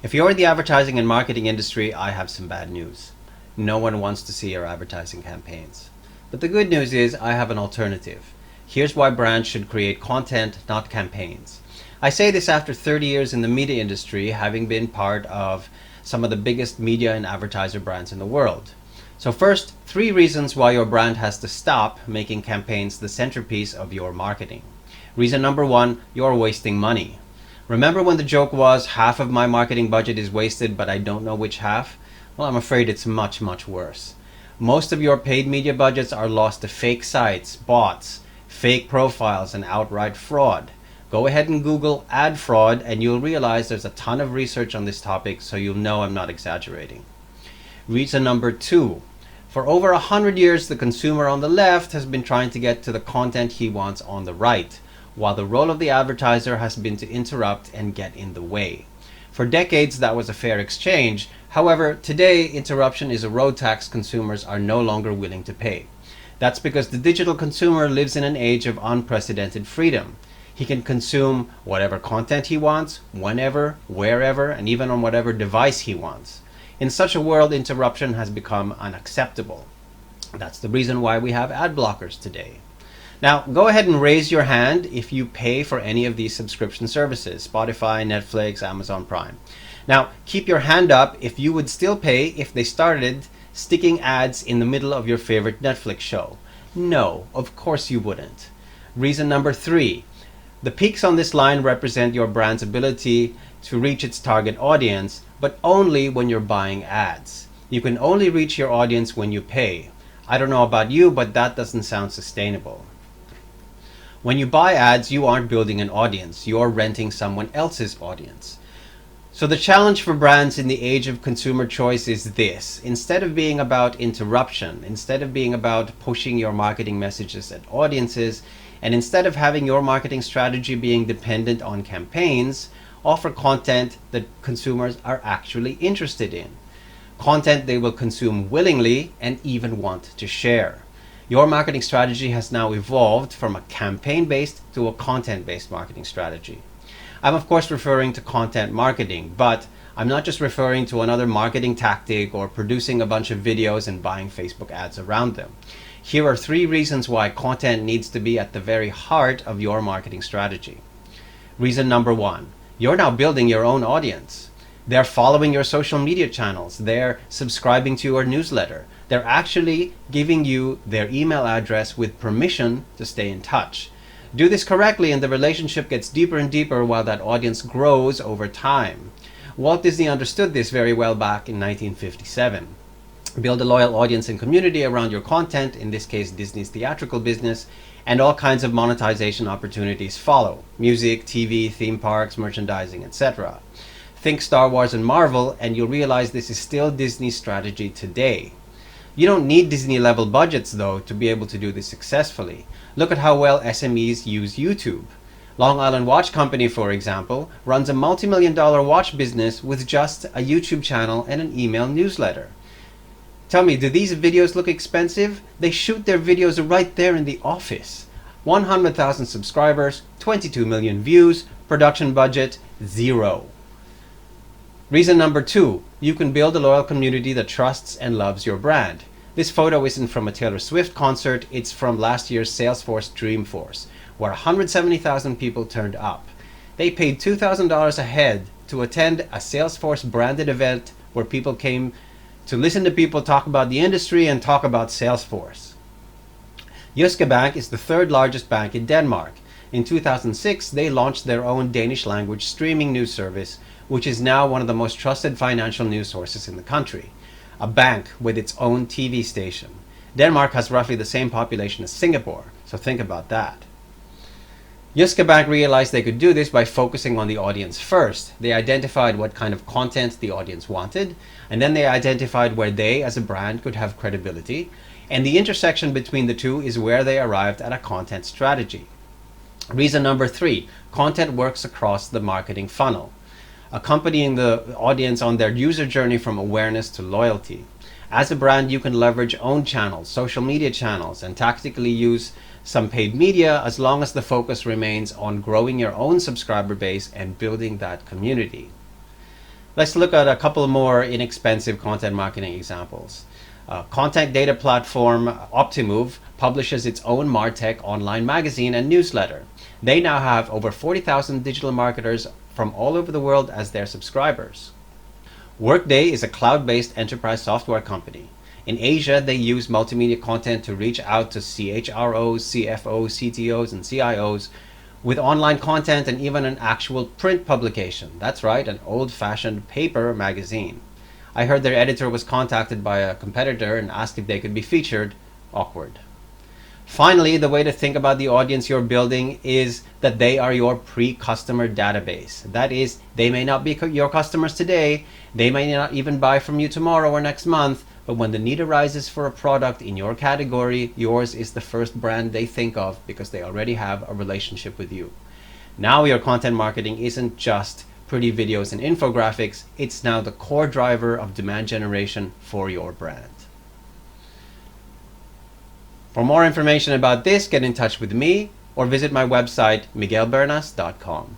If you're in the advertising and marketing industry, I have some bad news. No one wants to see your advertising campaigns. But the good news is I have an alternative. Here's why brands should create content, not campaigns. I say this after 30 years in the media industry, having been part of some of the biggest media and advertiser brands in the world. So first, 3 reasons why your brand has to stop making campaigns the centerpiece of your marketing. Reason number 1, you're wasting money. Remember when the joke was, half of my marketing budget is wasted, but I don't know which half? Well, I'm afraid it's much, much worse. Most of your paid media budgets are lost to fake sites, bots, fake profiles, and outright fraud. Go ahead and Google ad fraud and you'll realize there's a ton of research on this topic, so you'll know I'm not exaggerating. Reason number 2. For over 100 years, the consumer on the left has been trying to get to the content he wants on the right, while the role of the advertiser has been to interrupt and get in the way. For decades, that was a fair exchange. However, today, interruption is a road tax consumers are no longer willing to pay. That's because the digital consumer lives in an age of unprecedented freedom. He can consume whatever content he wants, whenever, wherever, and even on whatever device he wants. In such a world, interruption has become unacceptable. That's the reason why we have ad blockers today. Now, go ahead and raise your hand if you pay for any of these subscription services, Spotify, Netflix, Amazon Prime. Now, keep your hand up if you would still pay if they started sticking ads in the middle of your favorite Netflix show. No, of course you wouldn't. Reason number 3. The peaks on this line represent your brand's ability to reach its target audience, but only when you're buying ads. You can only reach your audience when you pay. I don't know about you, but that doesn't sound sustainable. When you buy ads, you aren't building an audience. You're renting someone else's audience. So the challenge for brands in the age of consumer choice is this. Instead of being about interruption, instead of being about pushing your marketing messages at audiences, and instead of having your marketing strategy being dependent on campaigns, offer content that consumers are actually interested in. Content they will consume willingly and even want to share. Your marketing strategy has now evolved from a campaign-based to a content-based marketing strategy. I'm of course referring to content marketing, but I'm not just referring to another marketing tactic or producing a bunch of videos and buying Facebook ads around them. Here are 3 reasons why content needs to be at the very heart of your marketing strategy. Reason number 1, you're now building your own audience. They're following your social media channels. They're subscribing to your newsletter. They're actually giving you their email address with permission to stay in touch. Do this correctly and the relationship gets deeper and deeper while that audience grows over time. Walt Disney understood this very well back in 1957. Build a loyal audience and community around your content, in this case Disney's theatrical business, and all kinds of monetization opportunities follow. Music, TV, theme parks, merchandising, etc. Think Star Wars and Marvel and you'll realize this is still Disney's strategy today. You don't need Disney level budgets though to be able to do this successfully. Look at how well SMEs use YouTube. Long Island Watch Company, for example, runs a multi-million-dollar watch business with just a YouTube channel and an email newsletter. Tell me, do these videos look expensive? They shoot their videos right there in the office. 100,000 subscribers, 22 million views, production budget, 0. Reason number 2, you can build a loyal community that trusts and loves your brand. This photo isn't from a Taylor Swift concert, it's from last year's Salesforce Dreamforce, where 170,000 people turned up. They paid $2,000 a head to attend a Salesforce branded event where people came to listen to people talk about the industry and talk about Salesforce. Jyske Bank is the 3rd largest bank in Denmark. In 2006, they launched their own Danish language streaming news service, which is now one of the most trusted financial news sources in the country. A bank with its own TV station. Denmark has roughly the same population as Singapore, so think about that. Jyske Bank realized they could do this by focusing on the audience first. They identified what kind of content the audience wanted, and then they identified where they, as a brand, could have credibility, and the intersection between the two is where they arrived at a content strategy. Reason number 3, content works across the marketing funnel, accompanying the audience on their user journey from awareness to loyalty. As a brand, you can leverage own channels, social media channels, and tactically use some paid media as long as the focus remains on growing your own subscriber base and building that community. Let's look at a couple more inexpensive content marketing examples. Content data platform Optimove publishes its own MarTech online magazine and newsletter. They now have over 40,000 digital marketers from all over the world as their subscribers. Workday is a cloud-based enterprise software company. In Asia, they use multimedia content to reach out to CHROs, CFOs, CTOs, and CIOs with online content and even an actual print publication. That's right, an old-fashioned paper magazine. I heard their editor was contacted by a competitor and asked if they could be featured. Awkward. Finally, the way to think about the audience you're building is that they are your pre-customer database. That is, they may not be your customers today, they may not even buy from you tomorrow or next month, but when the need arises for a product in your category, yours is the first brand they think of because they already have a relationship with you. Now your content marketing isn't just pretty videos and infographics, it's now the core driver of demand generation for your brand. For more information about this, get in touch with me or visit my website, miguelbernas.com.